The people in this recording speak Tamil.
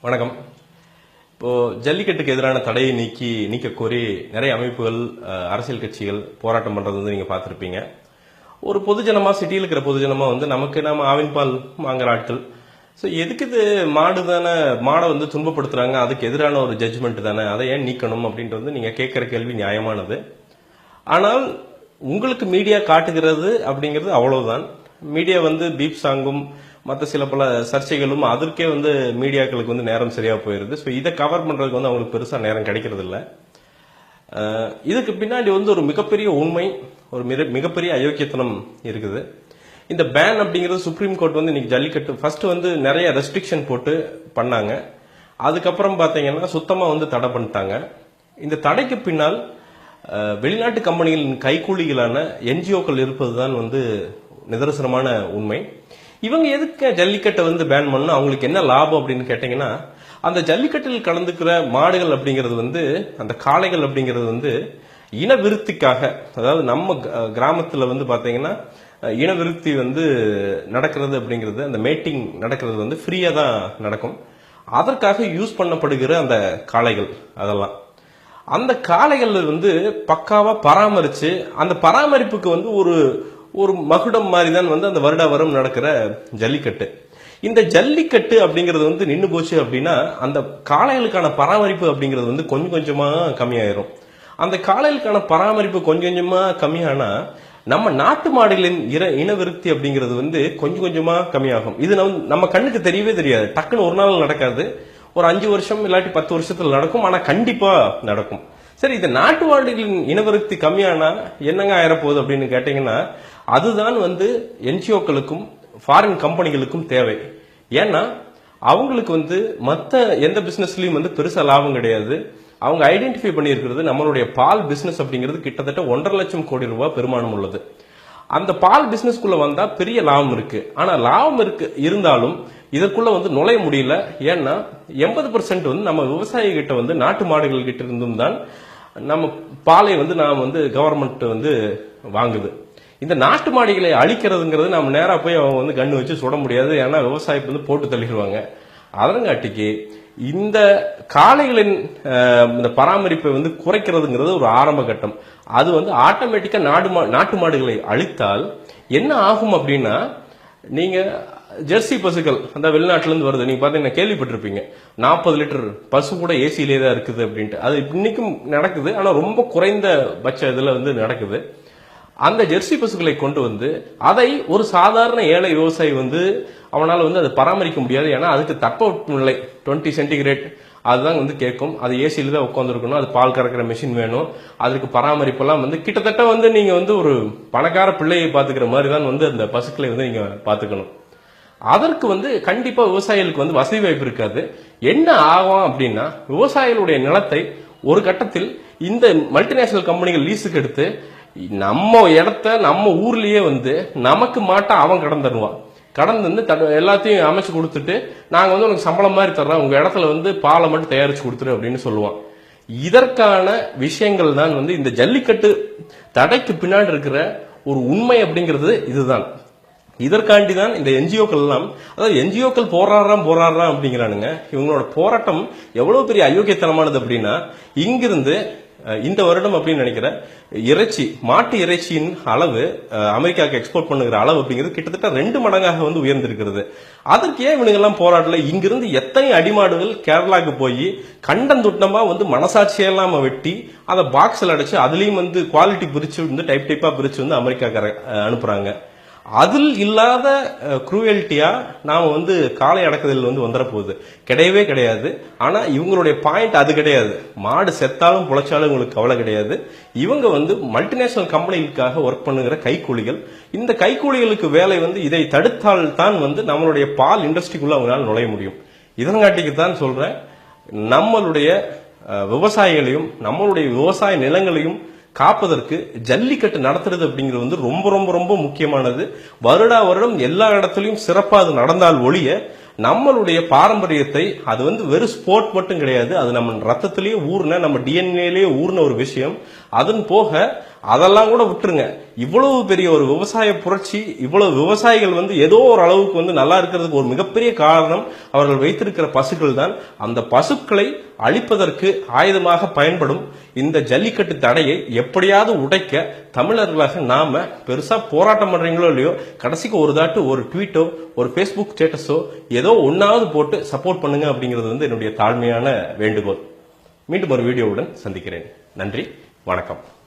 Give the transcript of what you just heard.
வணக்கம். இப்போ ஜல்லிக்கட்டுக்கு எதிரான தடையை நீக்க கோரி நிறைய அமைப்புகள், அரசியல் கட்சிகள் போராட்டம் பண்றது வந்து நீங்க பார்த்திருப்பீங்க. ஒரு பொதுஜனமா, சிட்டியில் இருக்கிற பொதுஜனமா வந்து நாம ஆவின் பால் வாங்குற ஆட்கள். ஸோ எதுக்கு இது மாடை வந்து துன்பப்படுத்துறாங்க, அதுக்கு எதிரான ஒரு ஜட்ஜ்மெண்ட் தானே, அதை ஏன் நீக்கணும் அப்படின்ட்டு வந்து நீங்க கேட்கிற கேள்வி நியாயமானது. ஆனால் உங்களுக்கு மீடியா காட்டுகிறது அப்படிங்கிறது அவ்வளவுதான். மீடியா வந்து பீப் சாங்கும் மற்ற சில பல சர்ச்சைகளும் அதற்கே வந்து மீடியாக்களுக்கு வந்து நேரம் சரியா போயிருது. ஸோ இதை கவர் பண்றதுக்கு வந்து அவங்களுக்கு பெருசா நேரம் கிடைக்கிறது இல்லை. இதுக்கு பின்னாடி வந்து ஒரு மிகப்பெரிய உண்மை, ஒரு மிகப்பெரிய அயோக்கியத்தனம் இருக்குது. இந்த பேன் அப்படிங்கிறது சுப்ரீம் கோர்ட் வந்து இன்னைக்கு ஜல்லிக்கட்டு ஃபர்ஸ்ட் வந்து நிறைய ரெஸ்ட்ரிக்ஷன் போட்டு பண்ணாங்க. அதுக்கப்புறம் பாத்தீங்கன்னா சுத்தமா வந்து தடை பண்ணிட்டாங்க. இந்த தடைக்கு பின்னால் வெளிநாட்டு கம்பெனிகளின் கைக்கூலிகளான என்ஜிஓக்கள் இருப்பதுதான் வந்து நிதர்சனமான உண்மை. இவங்க எதுக்கு ஜல்லிக்கட்டை வந்து பேன் பண்ணணும், அவங்களுக்கு என்ன லாபம் அப்படின்னு கேட்டீங்கன்னா, அந்த ஜல்லிக்கட்டில் கலந்துக்கிற மாடுகள் அப்படிங்கிறது வந்து, அந்த காளைகள் அப்படிங்கிறது வந்து இனவிருத்திக்காக, அதாவது நம்ம கிராமத்துல வந்து பாத்தீங்கன்னா இனவிருத்தி வந்து நடக்கிறது அப்படிங்கிறது, அந்த மேட்டிங் நடக்கிறது வந்து ஃப்ரீயா தான் நடக்கும். அதற்காக யூஸ் பண்ணப்படுகிற அந்த காளைகள், அதெல்லாம் அந்த காளைகள் வந்து பக்காவா பராமரிச்சு, அந்த பராமரிப்புக்கு வந்து ஒரு மகுடம் மாதிரி தான் வந்து அந்த வருட வரும் நடக்கிற ஜல்லிக்கட்டு. இந்த ஜல்லிக்கட்டு அப்படிங்கிறது வந்து நின்று போச்சு அப்படின்னா, அந்த காளைகளுக்கான பராமரிப்பு அப்படிங்கிறது வந்து கொஞ்சம் கொஞ்சமா கம்மியாயிரும். அந்த காளைகளுக்கான பராமரிப்பு கொஞ்சம் கொஞ்சமா கம்மியானா, நம்ம நாட்டு மாடுகளின் இனவிருத்தி அப்படிங்கிறது வந்து கொஞ்சம் கொஞ்சமா கம்மியாகும். இது நம்ம கண்ணுக்கு தெரியவே தெரியாது. டக்குன்னு ஒரு நாள் நடக்காது. ஒரு 5 வருஷம் இல்லாட்டி 10 வருஷத்துல நடக்கும். ஆனா கண்டிப்பா நடக்கும். சரி, இந்த நாட்டு மாடுகளின் இனவிருத்தி கம்மியானா என்னங்க ஆயிரப்போகுது அப்படின்னு கேட்டீங்கன்னா, அதுதான் வந்து என்ஜிஓக்களுக்கும் ஃபாரின் கம்பெனிகளுக்கும் தேவை. ஏன்னா அவங்களுக்கு வந்து மற்ற எந்த பிசினஸ்லயும் வந்து பெருசா லாபம் கிடையாது. அவங்க ஐடென்டிஃபை பண்ணியிருக்கிறது நம்மளுடைய பால் பிசினஸ் அப்படிங்கிறது கிட்டத்தட்ட 1.5 லட்சம் கோடி ரூபாய் பெருமானம் உள்ளது. அந்த பால் பிசினஸ்க்குள்ள வந்தா பெரிய லாபம் இருக்கு. ஆனா லாபம் இருந்தாலும் இதற்குள்ள வந்து நுழைய முடியல. ஏன்னா 80% வந்து நம்ம விவசாயிகிட்ட கிட்ட வந்து நாட்டு மாடுகள் கிட்ட இருந்தும் தான் நம்ம பாலை வந்து நாம் வந்து கவர்மெண்ட் வந்து வாங்குது. இந்த நாட்டு மாடுகளை அழிக்கிறதுங்கிறது நம்ம நேரா போய் அவங்க வந்து கண்ணு வச்சு சுட முடியாது. ஏன்னா விவசாயிக்கு வந்து போட்டு தள்ளிடுவாங்க. அதனங்காட்டிக்கு இந்த காளைகளின் இந்த பராமரிப்பை வந்து குறைக்கிறதுங்கிறது ஒரு ஆரம்ப கட்டம். அது வந்து ஆட்டோமேட்டிக்கா நாட்டு மாடுகளை அழித்தால் என்ன ஆகும் அப்படின்னா, நீங்க ஜெர்சி பசுக்கள் அந்த வெளிநாட்டுல இருந்து வருது, நீங்க பாத்தீங்கன்னா கேள்விப்பட்டிருப்பீங்க, 40 லிட்டர் பசு கூட ஏசியிலே தான் இருக்குது அப்படின்ட்டு. அது இன்னைக்கும் நடக்குது. ஆனா ரொம்ப குறைந்த பட்ச இதுல வந்து நடக்குது. அந்த ஜெர்சி பசுக்களை கொண்டு வந்து அதை ஒரு சாதாரண ஏழை விவசாயி வந்து அவனால வந்து அதை பராமரிக்க முடியாது. ஏன்னா அதுக்கு தட்பவெப்பநிலை 20 சென்டிகிரேட் அதுதான் வந்து கேட்கும். அது ஏசியில தான் உட்காந்துருக்கணும். அது பால் கறக்கிற மிஷின் வேணும். அதுக்கு பராமரிப்பெல்லாம் வந்து கிட்டத்தட்ட வந்து நீங்க வந்து ஒரு பணக்கார பிள்ளையை பாத்துக்கிற மாதிரி தான் வந்து அந்த பசுக்களை வந்து நீங்க பாத்துக்கணும். அதற்கு வந்து கண்டிப்பா விவசாயிகளுக்கு வந்து வசதி வாய்ப்பு இருக்காது. என்ன ஆகும் அப்படின்னா, விவசாயிகளுடைய நிலத்தை ஒரு கட்டத்தில் இந்த மல்டிநேஷனல் கம்பெனிகள் லீஸுக்கு எடுத்து நம்ம இடத்த நம்ம ஊர்லயே வந்து நமக்கு மாட்டா அவன் கடன் தருவான். கடன் வந்து எல்லாத்தையும் அமைச்சு கொடுத்துட்டு, நாங்க வந்து உனக்கு சம்பளம் மாதிரி தர்றோம், உங்க இடத்துல வந்து பாலை மட்டும் தயாரிச்சு கொடுத்துரு அப்படின்னு சொல்லுவான். இதற்கான விஷயங்கள் தான் வந்து இந்த ஜல்லிக்கட்டு தடைக்கு பின்னாடி இருக்கிற ஒரு உண்மை அப்படிங்கிறது இதுதான். இதற்காண்டி தான் இந்த என்ஜிஓக்கள் எல்லாம், அதாவது என்ஜிஓக்கள் போராடுறான் அப்படிங்கிறானுங்க. இவங்களோட போராட்டம் எவ்வளவு பெரிய அயோக்கியத்தனமானது அப்படின்னா, இங்கிருந்து இந்த வருடம் அப்படின்னு நினைக்கிற மாட்டு இறைச்சியின் அளவு அமெரிக்காவுக்கு எக்ஸ்போர்ட் பண்ணுகிற அளவு அப்படிங்கிறது கிட்டத்தட்ட 2 மடங்காக வந்து உயர்ந்திருக்கிறது. அதற்கு ஏன் இவனுங்க எல்லாம் போராடல? இங்கிருந்து எத்தனை அடிமாடுகள் கேரளாவுக்கு போய் கண்டந்துட்டமா வந்து மனசாட்சியெல்லாம் வெட்டி அதை பாக்ஸ்ல அடைச்சு அதுலயும் வந்து குவாலிட்டி பிரிச்சு வந்து டைப்பா பிரிச்சு வந்து அமெரிக்காக்கார அனுப்புறாங்க. அதில் இல்லாத குரூயல்ட்டியா நாம வந்து காளை அடக்குதல் வந்து வந்துட போகுது கிடையவே கிடையாது. ஆனா இவங்களுடைய பாயிண்ட் அது கிடையாது. மாடு செத்தாலும் புழைச்சாலும் இவங்களுக்கு கவலை கிடையாது. இவங்க வந்து மல்டிநேஷனல் கம்பெனிகளுக்காக ஒர்க் பண்ணுகிற கைக்கூலிகள். இந்த கைக்கூலிகளுக்கு வேலை வந்து இதை தடுத்தால் தான் வந்து நம்மளுடைய பால் இண்டஸ்ட்ரிக்குள்ள அவங்களால நுழைய முடியும். இதன்காட்டிக்கு தான் சொல்றேன், நம்மளுடைய விவசாயிகளையும் நம்மளுடைய விவசாய நிலங்களையும் காப்பதற்கு ஜல்லிக்கட்டு நடத்துறது அப்படிங்கிறது வந்து ரொம்ப ரொம்ப ரொம்ப முக்கியமானது. வருடம் எல்லா இடத்துலயும் சிறப்பா அது நடந்தால் ஒழிய நம்மளுடைய பாரம்பரியத்தை, அது வந்து வெறும் ஸ்போர்ட் மட்டும் கிடையாது, அது நம்ம ரத்தத்திலேயே ஊர்ன, நம்ம டிஎன்ஏலேயே ஊர்ன ஒரு விஷயம். அதன் போக அதெல்லாம் கூட விட்டுருங்க. இவ்வளவு பெரிய ஒரு விவசாய புரட்சி, இவ்வளவு விவசாயிகள் ஏதோ ஒரு அளவுக்கு நல்லா இருக்கிறதுக்கு ஒரு மிகப்பெரிய காரணம் அவர்கள் வைத்திருக்கிற பசுக்கள் தான். அந்த பசுக்களை அழிப்பதற்கு ஆயுதமாக பயன்படும் இந்த ஜல்லிக்கட்டு தடையை எப்படியாவது உடைக்க தமிழர்களாக நாம பெருசா போராட்டம் பண்றீங்களோ இல்லையோ, கடைசிக்கு ஒரு தாட்டு ஒரு ட்வீட்டோ ஒரு ஃபேஸ்புக் ஸ்டேட்டஸோ ஏதோ ஒன்னாவது போட்டு சப்போர்ட் பண்ணுங்க அப்படிங்கிறது என்னுடைய தாழ்மையான வேண்டுகோள். மீண்டும் ஒரு வீடியோவுடன் சந்திக்கிறேன். நன்றி, வணக்கம்.